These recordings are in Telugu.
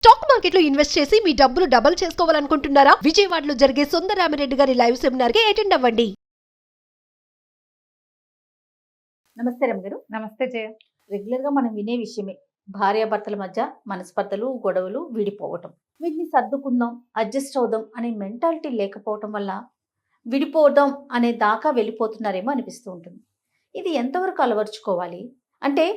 స్టాక్ మార్కెట్లో ఇన్వెస్ట్ చేసి మీ డబ్బులు డబుల్ చేసుకోవాలనుకుంటున్నారా? విజయవాడలో జరిగే సుందరరామిరెడ్డి గారి లైవ్ సెమినార్ కి అటెండ్ అవ్వండి. నమస్తే రమ్య గారు. నమస్తే జయ. రెగ్యులర్గా మనం వినే విషయమే భార్యాభర్తల మధ్య మనస్పర్ధలు, గొడవలు, విడిపోవటం. వీటిని సర్దుకుందాం, అడ్జస్ట్ అవుదాం అనే మెంటాలిటీ లేకపోవటం వల్ల విడిపోవడం అనే దాకా వెళ్ళిపోతున్నారేమో అనిపిస్తూ ఉంటుంది. ఇది ఎంతవరకు అలవర్చుకోవాలి? అంటే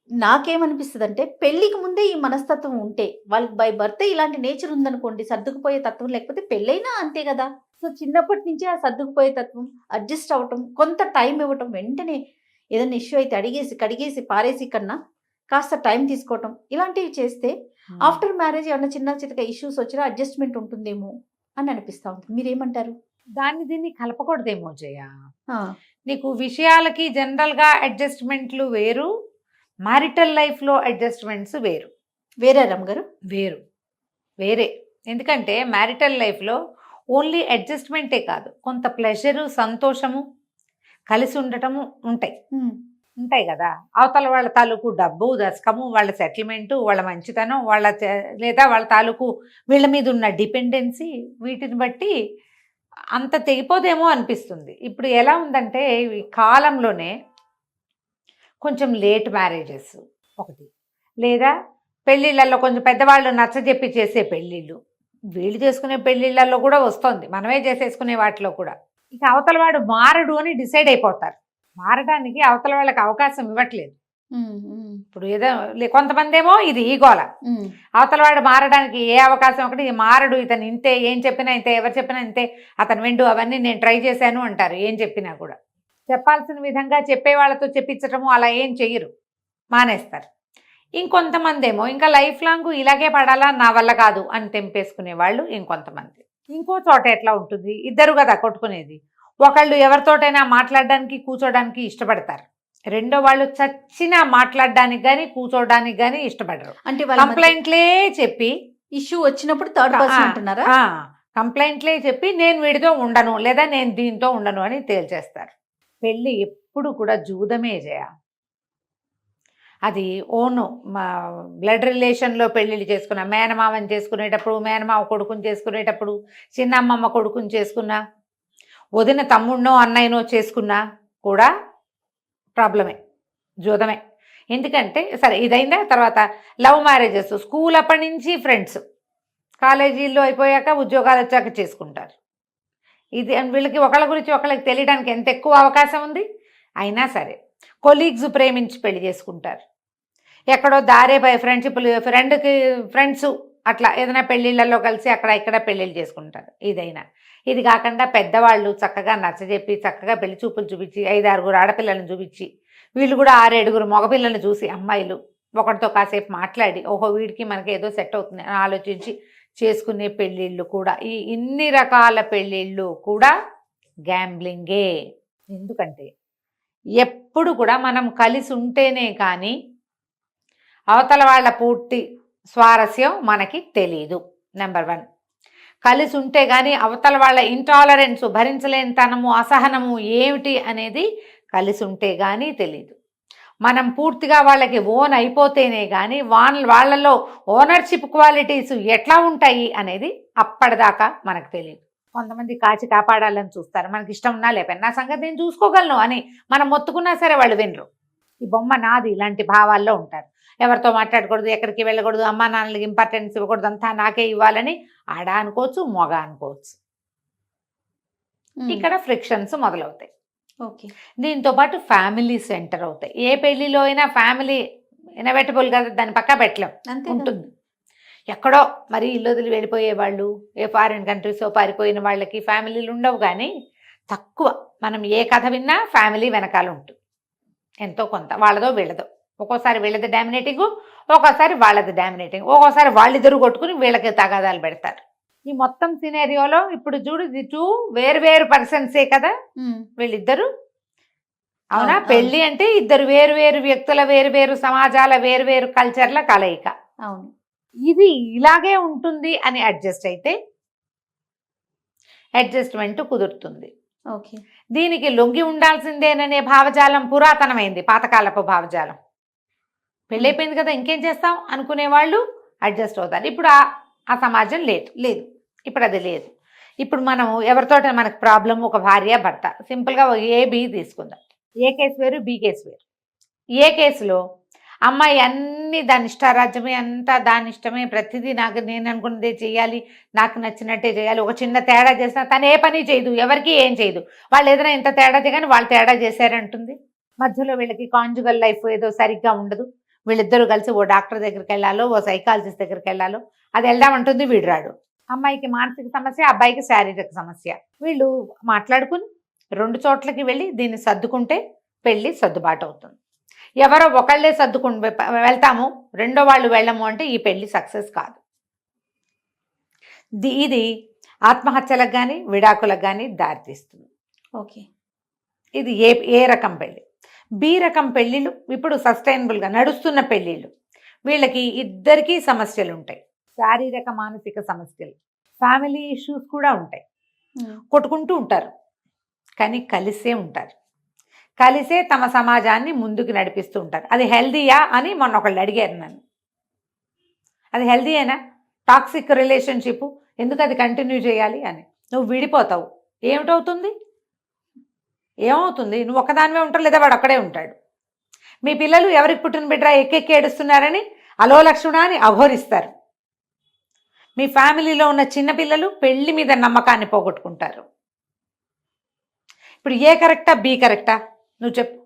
నాకేమనిపిస్తుంది అంటే, పెళ్ళికి ముందే ఈ మనస్తత్వం ఉంటే, వాళ్ళకి బై బర్త్ ఇలాంటి నేచర్ ఉందనుకోండి, సర్దుకుపోయే తత్వం, లేకపోతే పెళ్ళైనా అంతే కదా. సో చిన్నప్పటి నుంచే ఆ సర్దుకుపోయే తత్వం, అడ్జస్ట్ అవ్వటం, కొంత టైం ఇవ్వటం, వెంటనే ఏదైనా ఇష్యూ అయితే అడిగేసి కడిగేసి పారేసి కన్నా కాస్త టైం తీసుకోవటం, ఇలాంటివి చేస్తే ఆఫ్టర్ మ్యారేజ్ ఏమన్నా చిన్న చితక ఇష్యూస్ వచ్చినా అడ్జస్ట్మెంట్ ఉంటుందేమో అని అనిపిస్తూ ఉంటుంది. మీరేమంటారు? దాన్ని దీన్ని కలపకూడదేమో జయ. ఆ, నీకు విషయాలకి జనరల్గా అడ్జస్ట్మెంట్లు వేరు, మ్యారిటల్ లైఫ్లో అడ్జస్ట్మెంట్స్ వేరు. వేరే రమ్ గారు. వేరే. ఎందుకంటే మ్యారిటల్ లైఫ్లో ఓన్లీ అడ్జస్ట్మెంటే కాదు, కొంత ప్లెజరు, సంతోషము, కలిసి ఉండటము ఉంటాయి కదా. అవతల వాళ్ళ తాలూకు డబ్బు, దశకము, వాళ్ళ సెటిల్మెంటు, వాళ్ళ మంచితనం, లేదా వాళ్ళ తాలూకు వీళ్ళ మీద ఉన్న డిపెండెన్సీ, వీటిని బట్టి అంత తెగిపోదేమో అనిపిస్తుంది. ఇప్పుడు ఎలా ఉందంటే, ఈ కాలంలోనే కొంచెం లేట్ మ్యారేజెస్ ఒకటి, లేదా పెళ్ళిళ్ళల్లో కొంచెం పెద్దవాళ్ళు నచ్చజెప్పి చేసే పెళ్ళిళ్ళు, వీళ్ళు చేసుకునే పెళ్ళిళ్ళల్లో కూడా వస్తుంది, మనమే చేసేసుకునే వాటిలో కూడా. ఇక అవతల వాడు మారడు అని డిసైడ్ అయిపోతారు. మారడానికి అవతల వాళ్ళకి అవకాశం ఇవ్వట్లేదు. ఇప్పుడు ఏదో కొంతమంది ఏమో ఇది ఈగోల, అవతల వాడు మారడానికి ఏ అవకాశం, ఒకటి మారడు, ఇతను ఇంతే, ఏం చెప్పినా ఇంతే, ఎవరు చెప్పినా ఇంతే, అతను విండు, అవన్నీ నేను ట్రై చేశాను అంటారు. ఏం చెప్పినా కూడా చెప్పాల్సిన విధంగా చెప్పే వాళ్ళతో చెప్పించటము అలా ఏం చెయ్యరు, మానేస్తారు. ఇంకొంతమంది ఏమో ఇంకా లైఫ్ లాంగ్ ఇలాగే పడాలా, నా వల్ల కాదు అని తెంపేసుకునే వాళ్ళు ఇంకొంతమంది. ఇంకో చోట ఎట్లా ఉంటుంది, ఇద్దరు కదా కొట్టుకునేది, ఒకళ్ళు ఎవరితోటైనా మాట్లాడడానికి కూర్చోడానికి ఇష్టపడతారు, రెండో వాళ్ళు చచ్చినా మాట్లాడడానికి కానీ కూర్చోడానికి కానీ ఇష్టపడరు. అంటే కంప్లైంట్లే చెప్పి, ఇష్యూ వచ్చినప్పుడు థర్డ్ పర్సన్ అంటున్నారా? కంప్లైంట్లే చెప్పి నేను వీడితో ఉండను, లేదా నేను దీంతో ఉండను అని తేల్చేస్తారు. పెళ్ళి ఎప్పుడు కూడా జూదమే చేయ. అది ఓను బ్లడ్ రిలేషన్లో పెళ్ళిళ్ళు చేసుకున్న, మేనమామని చేసుకునేటప్పుడు, మేనమామ కొడుకుని చేసుకునేటప్పుడు, చిన్నమ్మమ్మ కొడుకుని చేసుకున్నా, వదిన తమ్ముడినో అన్నయ్యనో చేసుకున్నా కూడా ప్రాబ్లమే, జూదమే. ఎందుకంటే సరే ఇదైనా తర్వాత లవ్ మ్యారేజెస్, స్కూల్ అప్పటి నుంచి ఫ్రెండ్స్, కాలేజీల్లో అయిపోయాక ఉద్యోగాలు వచ్చాక చేసుకుంటారు. ఇది వీళ్ళకి ఒకళ్ళ గురించి ఒకళ్ళకి తెలియడానికి ఎంత ఎక్కువ అవకాశం ఉంది. అయినా సరే కొలీగ్స్ ప్రేమించి పెళ్లి చేసుకుంటారు, ఎక్కడో దారే పై ఫ్రెండ్స్ అట్లా ఏదైనా పెళ్ళిళ్ళల్లో కలిసి అక్కడ ఇక్కడ పెళ్ళిళ్ళు చేసుకుంటారు. ఇది కాకుండా పెద్దవాళ్ళు చక్కగా నచ్చజెప్పి, చక్కగా పెళ్లి చూపులు చూపించి, 5-6 ఆడపిల్లలను చూపించి, వీళ్ళు కూడా 6-7 మగపిల్లలను చూసి, అమ్మాయిలు ఒకటితో కాసేపు మాట్లాడి, ఓహో వీడికి మనకి ఏదో సెట్ అవుతుంది అని ఆలోచించి చేసుకునే పెళ్ళిళ్ళు కూడా, ఈ ఇన్ని రకాల పెళ్ళిళ్ళు కూడా గ్యాంబ్లింగే. ఎందుకంటే ఎప్పుడు కూడా మనం కలిసి ఉంటేనే కానీ అవతల వాళ్ళ పూర్తి స్వారస్యం మనకి తెలీదు. నెంబర్ 1, కలిసి ఉంటే కానీ అవతల వాళ్ళ ఇంటాలరెన్స్, భరించలేనితనము, అసహనము ఏమిటి అనేది కలిసి ఉంటే కానీ తెలీదు. మనం పూర్తిగా వాళ్ళకి ఓన్ అయిపోతేనే కానీ వాళ్ళలో ఓనర్షిప్ క్వాలిటీస్ ఎట్లా ఉంటాయి అనేది అప్పటిదాకా మనకు తెలియదు. కొంతమంది కాచి కాపాడాలని చూస్తారు, మనకి ఇష్టం ఉన్నా లేకపోయినా, నా సంగతి నేను చూసుకోగలను అని మనం మొత్తుకున్నా సరే వాళ్ళు వినరు. ఈ బొమ్మ నాది ఇలాంటి భావాల్లో ఉంటారు. ఎవరితో మాట్లాడకూడదు, ఎక్కడికి వెళ్ళకూడదు, అమ్మా నాన్నలకి ఇంపార్టెన్స్ ఇవ్వకూడదు, అంతా నాకే ఇవ్వాలని ఆడ అనుకోవచ్చు, మొగ అనుకోవచ్చు. ఇక్కడ ఫ్రిక్షన్స్ మొదలవుతాయి. ఓకే. దీంతో పాటు ఫ్యామిలీ సెంటర్ అవుతాయి. ఏ పెళ్లిలో అయినా ఫ్యామిలీ ఇన్ఎవిటబుల్ కదా, దాని పక్క పెట్టలేం ఉంటుంది. ఎక్కడో మరి ఇల్లు వదిలి వెళ్ళిపోయే వాళ్ళు, ఏ ఫారిన్ కంట్రీస్లో పారిపోయిన వాళ్ళకి ఫ్యామిలీలు ఉండవు, కానీ తక్కువ. మనం ఏ కథ విన్నా ఫ్యామిలీ వెనకాల ఉంటుంది ఎంతో కొంత, వాళ్ళదో వీళ్ళదో. ఒక్కోసారి వీళ్ళది డామినేటింగ్, ఒక్కోసారి వాళ్ళది డామినేటింగ్, ఒక్కోసారి వాళ్ళిద్దరు కొట్టుకుని వీళ్ళకి తగాదాలు పెడతారు. ఈ మొత్తం సినారియోలో ఇప్పుడు చూడు, ఇది 2 వేరు పర్సన్సే కదా వీళ్ళిద్దరు. అవునా? పెళ్ళి అంటే ఇద్దరు వేరు వ్యక్తుల, వేరు సమాజాల, వేరు కల్చర్ల కలయిక. అవును. ఇది ఇలాగే ఉంటుంది అని అడ్జస్ట్ అయితే అడ్జస్ట్మెంట్ కుదురుతుంది. ఓకే. దీనికి లొంగి ఉండాల్సిందేననే భావజాలం పురాతనమైంది, పాతకాలపు భావజాలం. పెళ్ళైపోయింది కదా ఇంకేం చేస్తాం అనుకునేవాళ్ళు అడ్జస్ట్ అవుతారు. ఇప్పుడు ఆ సమాజం లేదు. లేదు. ఇప్పుడు అది లేదు. ఇప్పుడు మనం ఎవరితోట మనకు ప్రాబ్లం, ఒక భార్య భర్త, సింపుల్గా ఏ బి తీసుకుందాం. ఏ కేసు వేరు, బి కేసు వేరు. ఏ కేసులో అమ్మాయి అన్ని దాని ఇష్టారాజ్యమే, అంతా దాని ఇష్టమే, ప్రతిదీ నాకు నేను అనుకున్నదే చేయాలి, నాకు నచ్చినట్టే చేయాలి. ఒక చిన్న తేడా చేసినా తను ఏ పని చేయదు, ఎవరికి ఏం చేయదు. వాళ్ళు ఏదైనా ఎంత తేడా చేయగానే వాళ్ళు తేడా చేశారంటుంది. మధ్యలో వీళ్ళకి కాంజుగల్ లైఫ్ ఏదో సరిగ్గా ఉండదు. వీళ్ళిద్దరూ కలిసి ఓ డాక్టర్ దగ్గరికి వెళ్ళాలో, ఓ సైకాలజిస్ట్ దగ్గరికి వెళ్ళాలో, అది వెళ్దామంటుంది, వీడు రాడు. అమ్మాయికి మానసిక సమస్య, అబ్బాయికి శారీరక సమస్య. వీళ్ళు మాట్లాడుకుని 2 చోట్లకి వెళ్ళి దీన్ని సర్దుకుంటే పెళ్ళి సర్దుబాటు అవుతుంది. ఎవరో ఒకళ్ళే సర్దుకుని వెళ్తాము, రెండో వాళ్ళు వెళ్ళము అంటే ఈ పెళ్ళి సక్సెస్ కాదు. ఇది ఆత్మహత్యలకు కానీ విడాకులకు కానీ దారితీస్తుంది. ఓకే. ఇది ఏ రకం పెళ్ళి. బి రకం పెళ్ళిళ్ళు ఇప్పుడు సస్టైనబుల్గా నడుస్తున్న పెళ్ళిళ్ళు. వీళ్ళకి ఇద్దరికీ సమస్యలు ఉంటాయి, శారీరక మానసిక సమస్యలు, ఫ్యామిలీ ఇష్యూస్ కూడా ఉంటాయి. కొట్టుకుంటూ ఉంటారు కానీ కలిసే ఉంటారు, కలిసే తమ సమాజాన్ని ముందుకు నడిపిస్తూ ఉంటారు. అది హెల్దీయా అని మొన్న ఒకళ్ళు అడిగారు నన్ను. అది హెల్దీయేనా? టాక్సిక్ రిలేషన్షిప్ ఎందుకు అది కంటిన్యూ చేయాలి అని. నువ్వు విడిపోతావు, ఏమిటవుతుంది? ఏమవుతుంది? నువ్వు ఒక్కదానివే ఉంటావు, లేదా వాడు అక్కడే ఉంటాడు. మీ పిల్లలు ఎవరికి పుట్టిన బిడ్డ ఎక్కెక్కి ఏడుస్తున్నారని అలో లక్షణ అని అఘోరిస్తారు. మీ ఫ్యామిలీలో ఉన్న చిన్నపిల్లలు పెళ్లి మీద నమ్మకాన్ని పోగొట్టుకుంటారు. ఇప్పుడు ఏ కరెక్టా, బి కరెక్టా? నువ్వు చెప్పు.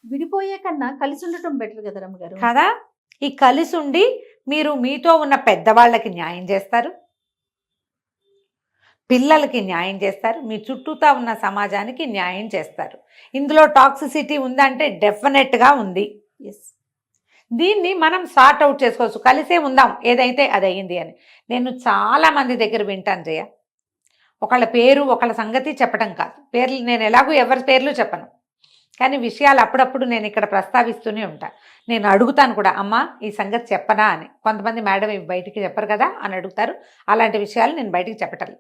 విడిపోయే కన్నా కలిసి ఉండటం బెటర్ కదా రమ్మగారు. కదా, ఈ కలిసి ఉండి మీరు మీతో ఉన్న పెద్దవాళ్ళకి న్యాయం చేస్తారు, పిల్లలకి న్యాయం చేస్తారు, మీ చుట్టూతా ఉన్న సమాజానికి న్యాయం చేస్తారు. ఇందులో టాక్సిసిటీ ఉందంటే డెఫినెట్గా ఉంది. ఎస్. దీన్ని మనం సార్ట్ అవుట్ చేసుకోవచ్చు, కలిసే ఉందాం ఏదైతే అది అయ్యింది అని. నేను చాలామంది దగ్గర వింటాను జయ, ఒకళ్ళ పేరు ఒకళ్ళ సంగతి చెప్పడం కాదు, పేర్లు నేను ఎలాగూ ఎవరి పేర్లు చెప్పను, కానీ విషయాలు అప్పుడప్పుడు నేను ఇక్కడ ప్రస్తావిస్తూనే ఉంటాను. నేను అడుగుతాను కూడా, అమ్మ ఈ సంగతి చెప్పనా అని. కొంతమంది మేడం ఇవి బయటికి చెప్పరు కదా అని అడుగుతారు. అలాంటి విషయాలు నేను బయటికి చెప్పటం.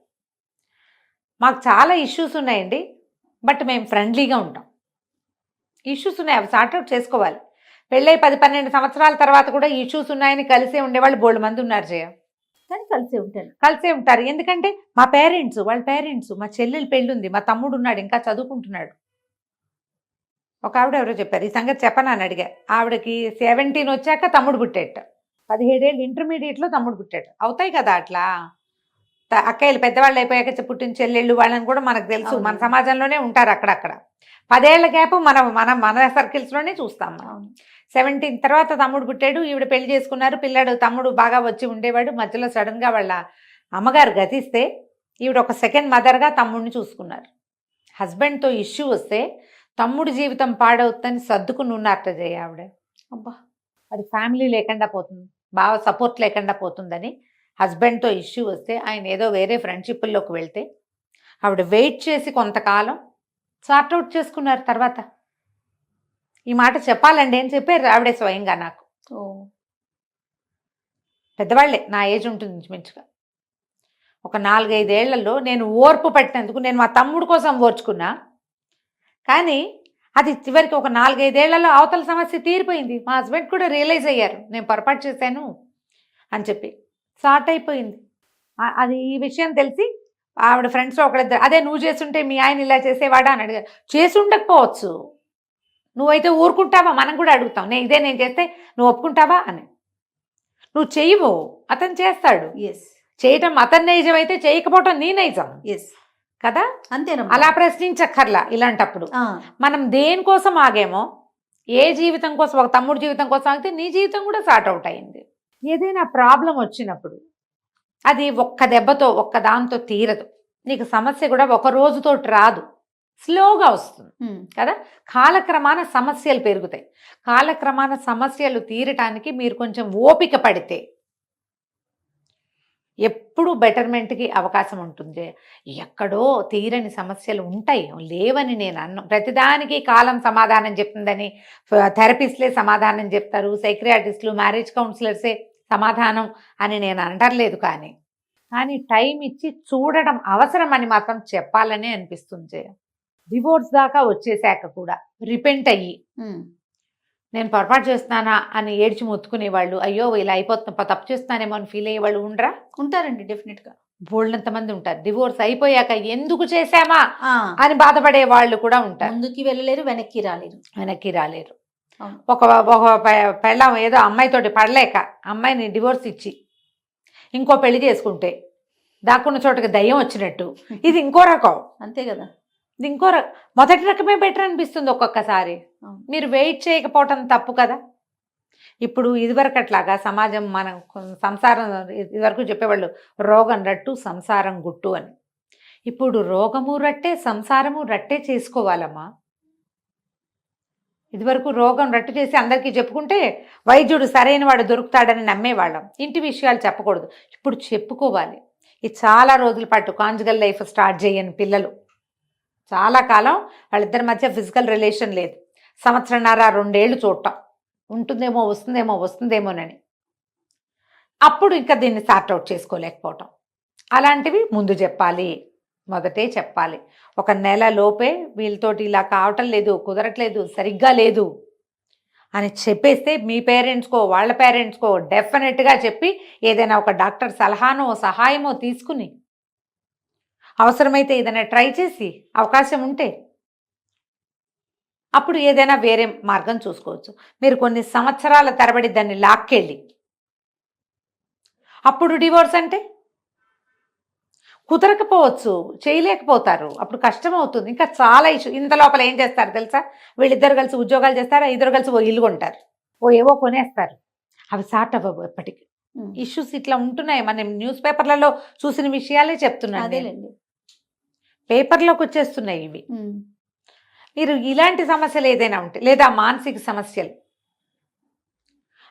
మాకు చాలా ఇష్యూస్ ఉన్నాయండి, బట్ మేము ఫ్రెండ్లీగా ఉంటాం. ఇష్యూస్ ఉన్నాయి, అవి సార్ట్అవుట్ చేసుకోవాలి. పెళ్ళై 10-12 సంవత్సరాల తర్వాత కూడా ఇష్యూస్ ఉన్నాయని కలిసే ఉండేవాళ్ళు బోల్డ్ మంది ఉన్నారు జయ. కానీ కలిసే ఉంటారు. ఎందుకంటే మా పేరెంట్స్, వాళ్ళ పేరెంట్స్, మా చెల్లెలు పెళ్ళి ఉంది, మా తమ్ముడు ఉన్నాడు ఇంకా చదువుకుంటున్నాడు. ఒక ఆవిడ ఎవరో చెప్పారు, ఈ సంగతి చెప్పనా అని అడిగా. ఆవిడకి 17 వచ్చాక తమ్ముడు పుట్టేట, 17 ఏళ్ళు ఇంటర్మీడియట్లో తమ్ముడు పుట్టాడు. అవుతాయి కదా అట్లా. అక్కయ్యలు పెద్దవాళ్ళు అయిపోయాక పుట్టిన చెల్లెళ్ళు వాళ్ళని కూడా మనకు తెలుసు, మన సమాజంలోనే ఉంటారు అక్కడక్కడ. 10 ఏళ్ల గ్యాప్ మన సర్కిల్స్లోనే చూస్తాం మనం. 17 తర్వాత తమ్ముడు పుట్టాడు, ఈవిడ పెళ్లి చేసుకున్నారు, పిల్లాడు తమ్ముడు బాగా వచ్చి ఉండేవాడు. మధ్యలో సడన్గా వాళ్ళ అమ్మగారు గతిస్తే ఈవిడ ఒక సెకండ్ మదర్గా తమ్ముడిని చూసుకున్నారు. హస్బెండ్తో ఇష్యూ వస్తే తమ్ముడు జీవితం పాడవుతుందని సర్దుకుని ఉన్నారట జయ ఆవిడ. అబ్బా, అది ఫ్యామిలీ లేకుండా పోతుంది, బాగా సపోర్ట్ లేకుండా పోతుందని హస్బెండ్తో ఇష్యూ వస్తే ఆయన ఏదో వేరే ఫ్రెండ్షిప్ల్లోకి వెళ్తే ఆవిడ వెయిట్ చేసి కొంతకాలం సార్ట్అవుట్ చేసుకున్నారు. తర్వాత ఈ మాట చెప్పాలండి అని చెప్పారు ఆవిడే స్వయంగా నాకు. పెద్దవాళ్లే, నా ఏజ్ ఉంటుంది ఇంచుమించుగా. ఒక 4-5 ఏళ్లలో నేను ఓర్పు పట్టినందుకు నేను మా తమ్ముడు కోసం ఓర్చుకున్నా, కానీ అది చివరికి ఒక 4-5 ఏళ్లలో అవతల సమస్య తీరిపోయింది. మా హస్బెండ్ కూడా రియలైజ్ అయ్యారు నేను పొరపాటు చేశాను అని చెప్పి, సార్ట్ అయిపోయింది. అది ఈ విషయం తెలిసి ఆవిడ ఫ్రెండ్స్లో ఒకళ్ళిద్దరు, అదే నువ్వు చేస్తుంటే మీ ఆయన ఇలా చేసేవాడా అని అడిగారు. చేసి ఉండకపోవచ్చు, నువ్వైతే ఊరుకుంటావా? మనం కూడా అడుగుతాం, నేను చేస్తే నువ్వు ఒప్పుకుంటావా అని. నువ్వు చెయ్యవు, అతను చేస్తాడు. చేయటం అతని నైజం అయితే చేయకపోవటం నీ నైజం కదా, అంతేనా? అలా ప్రశ్నించక్కర్లా. ఇలాంటప్పుడు మనం దేనికోసం ఆగేమో, ఏ జీవితం కోసం, ఒక తమ్ముడు జీవితం కోసం ఆగితే నీ జీవితం కూడా సార్ట్ అవుట్ అయింది. ఏదైనా ప్రాబ్లం వచ్చినప్పుడు అది ఒక్క దెబ్బతో ఒక్క దాంతో తీరదు. నీకు సమస్య కూడా ఒక రోజుతో రాదు, స్లోగా వస్తుంది కదా. కాలక్రమాన సమస్యలు పెరుగుతాయి. కాలక్రమాన సమస్యలు తీరటానికి మీరు కొంచెం ఓపిక పడితే ఎప్పుడు బెటర్మెంట్కి అవకాశం ఉంటుంది. ఎక్కడో తీరని సమస్యలు ఉంటాయి, లేవని నేను అన్నాను. ప్రతిదానికి కాలం సమాధానం చెప్తుందని థెరపిస్ట్లే సమాధానం చెప్తారు, సైక్రియాటిస్టులు, మ్యారేజ్ కౌన్సిలర్సే సమాధానం అని నేను అంటలేదు. కానీ టైం ఇచ్చి చూడడం అవసరం అని మాత్రం చెప్పాలనే అనిపిస్తుంది. డివోర్స్ దాకా వచ్చేసాక కూడా రిపెంట్ అయ్యి నేను పొరపాటు చేస్తున్నానా అని ఏడ్చి మొత్తుకునేవాళ్ళు, అయ్యో ఇలా అయిపోతున్నా తప్పు చేస్తున్నానేమో అని ఫీల్ అయ్యేవాళ్ళు ఉండరా? ఉంటారండి డెఫినెట్గా. బోల్డంత మంది ఉంటారు. డివోర్స్ అయిపోయాక ఎందుకు చేశామా అని బాధపడే వాళ్ళు కూడా ఉంటారు. ముందుకి వెళ్ళలేరు, వెనక్కి రాలేరు. అవును. ఒక పెళ్ళాం ఏదో అమ్మాయితోటి పడలేక అమ్మాయిని డివోర్స్ ఇచ్చి ఇంకో పెళ్లి చేసుకుంటే దాక్కున్న చోటకి దయ్యం వచ్చినట్టు ఇది ఇంకో రకం. అంతే కదా. ఇది ఇంకో మొదటి రకమే బెటర్ అనిపిస్తుంది ఒక్కొక్కసారి. మీరు వెయిట్ చేయకపోవటం తప్పు కదా. ఇప్పుడు ఇదివరకట్లాగా సమాజం మనం సంసారం ఇదివరకు చెప్పేవాళ్ళు రోగం రట్టు సంసారం గుట్టు అని. ఇప్పుడు రోగము రట్టే సంసారము రట్టే చేసుకోవాలమ్మా. ఇదివరకు రోగం రట్టు చేసి అందరికీ చెప్పుకుంటే వైద్యుడు సరైన వాడు దొరుకుతాడని నమ్మేవాళ్ళం. ఇంటి విషయాలు చెప్పకూడదు, ఇప్పుడు చెప్పుకోవాలి. ఇది చాలా రోజుల పాటు కాంజుగల్ లైఫ్ స్టార్ట్ చేయని పిల్లలు చాలా కాలం వాళ్ళిద్దరి మధ్య ఫిజికల్ రిలేషన్ లేదు, 1.5-2 ఏళ్ళు చూడటం ఉంటుందేమో వస్తుందేమోనని, అప్పుడు ఇంకా దీన్ని సార్ట్అవుట్ చేసుకోలేకపోవటం. అలాంటివి ముందు చెప్పాలి, మొదటే చెప్పాలి. 1 నెల లోపే వీళ్ళతోటి ఇలా కావటం లేదు, కుదరట్లేదు, సరిగ్గా లేదు అని చెప్పేస్తే మీ పేరెంట్స్కో వాళ్ళ పేరెంట్స్కో డెఫినెట్గా చెప్పి ఏదైనా ఒక డాక్టర్ సలహానో సహాయమో తీసుకుని అవసరమైతే ఏదైనా ట్రై చేసి అవకాశం ఉంటే అప్పుడు ఏదైనా వేరే మార్గం చూసుకోవచ్చు. మీరు కొన్ని సంవత్సరాల తరబడి దాన్ని లాక్కెళ్ళి అప్పుడు డివోర్స్ అంటే కుదరకపోవచ్చు, చేయలేకపోతారు, అప్పుడు కష్టం అవుతుంది. ఇంకా చాలా ఇష్యూ. ఇంత లోపల ఏం చేస్తారు తెలుసా? వీళ్ళిద్దరు కలిసి ఉద్యోగాలు చేస్తారు, ఇద్దరు కలిసి ఓ ఇల్లు కొంటారు, ఏవో కొనేస్తారు. అవి సార్ట్ అవ్వవు ఎప్పటికీ. ఇష్యూస్ ఇట్లా ఉంటున్నాయి. మనం న్యూస్ పేపర్లలో చూసిన విషయాలే చెప్తున్నాను, అదేలేండి, పేపర్లోకి వచ్చేస్తున్నాయి ఇవి. మీరు ఇలాంటి సమస్యలు ఏదైనా ఉంటే, లేదా మానసిక సమస్యలు,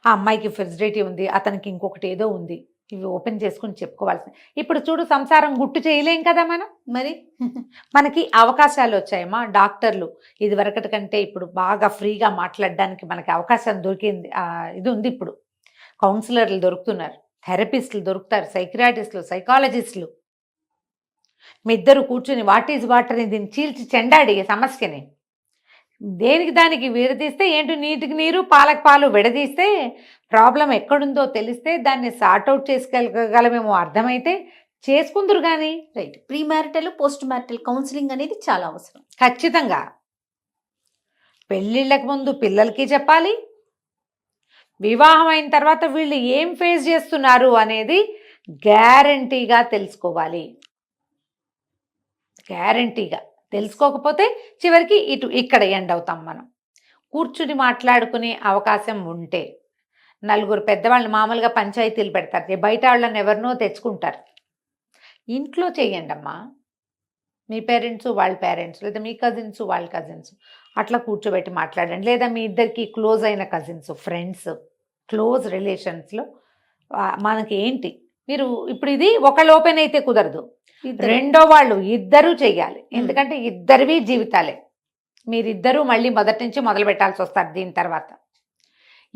ఆ అమ్మాయికి ఫెసిలిటీ ఉంది, అతనికి ఇంకొకటి ఏదో ఉంది, ఇవి ఓపెన్ చేసుకుని చెప్పుకోవాల్సింది. ఇప్పుడు చూడు, సంసారం గుట్టు చేయలేం కదా మనం. మరి మనకి అవకాశాలు వచ్చాయమ్మా. డాక్టర్లు ఇదివరకటి కంటే ఇప్పుడు బాగా ఫ్రీగా మాట్లాడడానికి మనకి అవకాశం దొరికింది. ఇది ఉంది. ఇప్పుడు కౌన్సిలర్లు దొరుకుతున్నారు, థెరపిస్టులు దొరుకుతారు, సైకియాట్రిస్టులు, సైకాలజిస్టులు. మీ ఇద్దరు కూర్చుని వాట్ ఈజ్ వాట్ అని దీన్ని చీల్చి చెండాడి సమస్యని దేనికి దానికి విడదీస్తే, ఏంటి నీటికి నీరు పాలకు పాలు విడదీస్తే ప్రాబ్లం ఎక్కడుందో తెలిస్తే దాన్ని సార్ట్అవుట్ చేసుకోగలమేమో అర్థమైతే చేసుకుందరు. కానీ right, pre marital post marital counselling అనేది చాలా అవసరం. ఖచ్చితంగా పెళ్ళిళ్ళకి ముందు పిల్లలకి చెప్పాలి, వివాహం అయిన తర్వాత వీళ్ళు ఏం ఫేస్ చేస్తున్నారు అనేది గ్యారంటీగా తెలుసుకోవాలి. గ్యారంటీగా తెలుసుకోకపోతే చివరికి ఇక్కడ ఎండ్ అవుతాం మనం. కూర్చుని మాట్లాడుకునే అవకాశం ఉంటే నలుగురు పెద్దవాళ్ళని మామూలుగా పంచాయతీలు పెడతారు, బయట వాళ్ళని ఎవరినో తెచ్చుకుంటారు. ఇంట్లో చేయండి అమ్మా. మీ పేరెంట్స్ వాళ్ళ పేరెంట్స్, లేదా మీ కజిన్స్ వాళ్ళ కజిన్స్ అట్లా కూర్చోబెట్టి మాట్లాడండి. లేదా మీ ఇద్దరికి క్లోజ్ అయిన కజిన్స్, ఫ్రెండ్స్, క్లోజ్ రిలేషన్స్లో మనకి ఏంటి, మీరు ఇప్పుడు ఇది ఒకళ్ళు ఓపెన్ అయితే కుదరదు, రెండో వాళ్ళు ఇద్దరూ చెయ్యాలి. ఎందుకంటే ఇద్దరివి జీవితాలే, మీరిద్దరూ మళ్ళీ మొదటి నుంచి మొదలు పెట్టాల్సి వస్తారు దీని తర్వాత.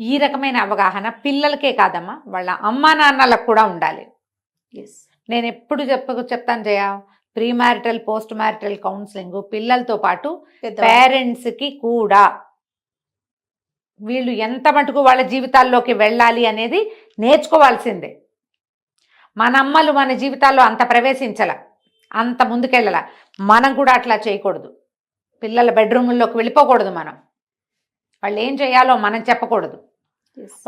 ఈ రకమైన అవగాహన పిల్లలకే కాదమ్మా, వాళ్ళ అమ్మా నాన్నలకు కూడా ఉండాలి. నేను ఎప్పుడు చెప్తాను Jaya, pre marital post marital counselling పిల్లలతో పాటు పేరెంట్స్కి కూడా వీళ్ళు ఎంత మటుకు వాళ్ళ జీవితాల్లోకి వెళ్ళాలి అనేది నేర్చుకోవాల్సిందే. మన అమ్మలు మన జీవితాల్లో అంత ప్రవేశించాల, అంత ముందుకెళ్ళాల. మనం కూడా అట్లా చేయకూడదు. పిల్లల బెడ్రూముల్లోకి వెళ్ళిపోకూడదు. వాళ్ళు ఏం చేయాలో మనం చెప్పకూడదు.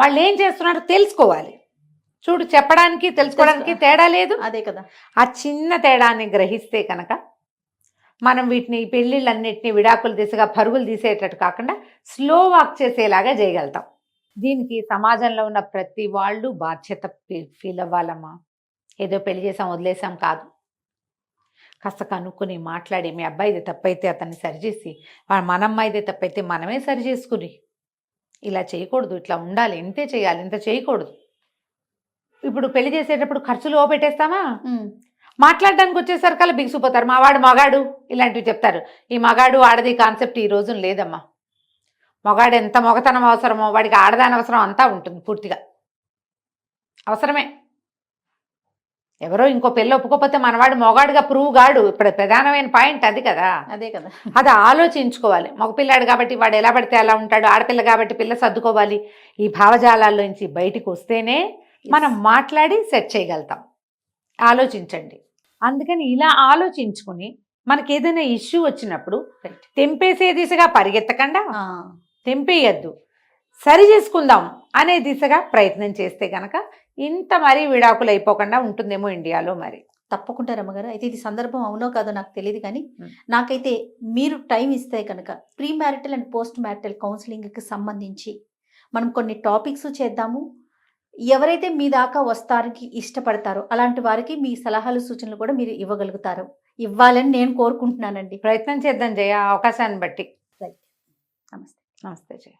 వాళ్ళు ఏం చేస్తున్నారో తెలుసుకోవాలి. చూడు, చెప్పడానికి తెలుసుకోవడానికి తేడా లేదు. అదే కదా. ఆ చిన్న తేడాన్ని గ్రహిస్తే కనుక మనం వీటిని పెళ్ళిళ్ళన్నిటిని విడాకులు దిశగా పరుగులు తీసేటట్టు కాకుండా స్లో వాక్ చేసేలాగా చేయగలుగుతాం. దీనికి సమాజంలో ఉన్న ప్రతి వాళ్ళు బాధ్యత ఫీల్ అవ్వాలమ్మా. ఏదో పెళ్లి చేసాం వదిలేసాం కాదు, కాస్త కనుక్కొని మాట్లాడి, మీ అబ్బాయిది తప్పైతే అతన్ని సరిచేసి, మన అమ్మాయిది తప్పైతే మనమే సరి చేసుకుని, ఇలా చేయకూడదు, ఇట్లా ఉండాలి, ఇంతే చేయాలి, ఇంత చేయకూడదు. ఇప్పుడు పెళ్లి చేసేటప్పుడు ఖర్చులు పెట్టేస్తామా, మాట్లాడడానికి వచ్చేసరికల్లా బిగిసిపోతారు. మావాడు మగాడు ఇలాంటివి చెప్తారు. ఈ మగాడు ఆడది కాన్సెప్ట్ ఈ రోజున లేదమ్మా. మగాడు ఎంత మొగతనం అవసరమో వాడికి ఆడదాని అవసరం అంతా ఉంటుంది. పూర్తిగా అవసరమే. ఎవరో ఇంకో పెళ్ళి ఒప్పుకోకపోతే మనవాడు మొగాడుగా ప్రూవ్ గాడు. ఇప్పుడు ప్రధానమైన పాయింట్ అది కదా. అదే కదా. అది ఆలోచించుకోవాలి. మగపిల్లాడు కాబట్టి వాడు ఎలా పడితే అలా ఉంటాడు, ఆడపిల్ల కాబట్టి పిల్ల సర్దుకోవాలి. ఈ భావజాలాల్లోంచి బయటికి వస్తేనే మనం మాట్లాడి సెట్ చేయగలుగుతాం. ఆలోచించండి. అందుకని ఇలా ఆలోచించుకుని మనకి ఏదైనా ఇష్యూ వచ్చినప్పుడు Right. తెంపేసే దిశగా పరిగెత్తకుండా ఆ, తెంపేయద్దు, సరి చేసుకుందాం అనే దిశగా ప్రయత్నం చేస్తే గనక ఇంత మరీ విడాకులు అయిపోకుండా ఉంటుందేమో ఇండియాలో. మరి తప్పకుండా రమ్మగారు. అయితే ఇది సందర్భం అవునో కాదో నాకు తెలియదు కానీ Hmm. నాకైతే మీరు టైం ఇస్తే కనుక pre marital and post marital కౌన్సిలింగ్కి సంబంధించి మనం కొన్ని టాపిక్స్ చేద్దాము. ఎవరైతే మీ దాకా వస్తానికి ఇష్టపడతారో అలాంటి వారికి మీ సలహాలు సూచనలు కూడా మీరు ఇవ్వాలని నేను కోరుకుంటున్నానండి. ప్రయత్నం చేద్దాం జయ, అవకాశాన్ని బట్టి. నమస్తే. నమస్తే జయ.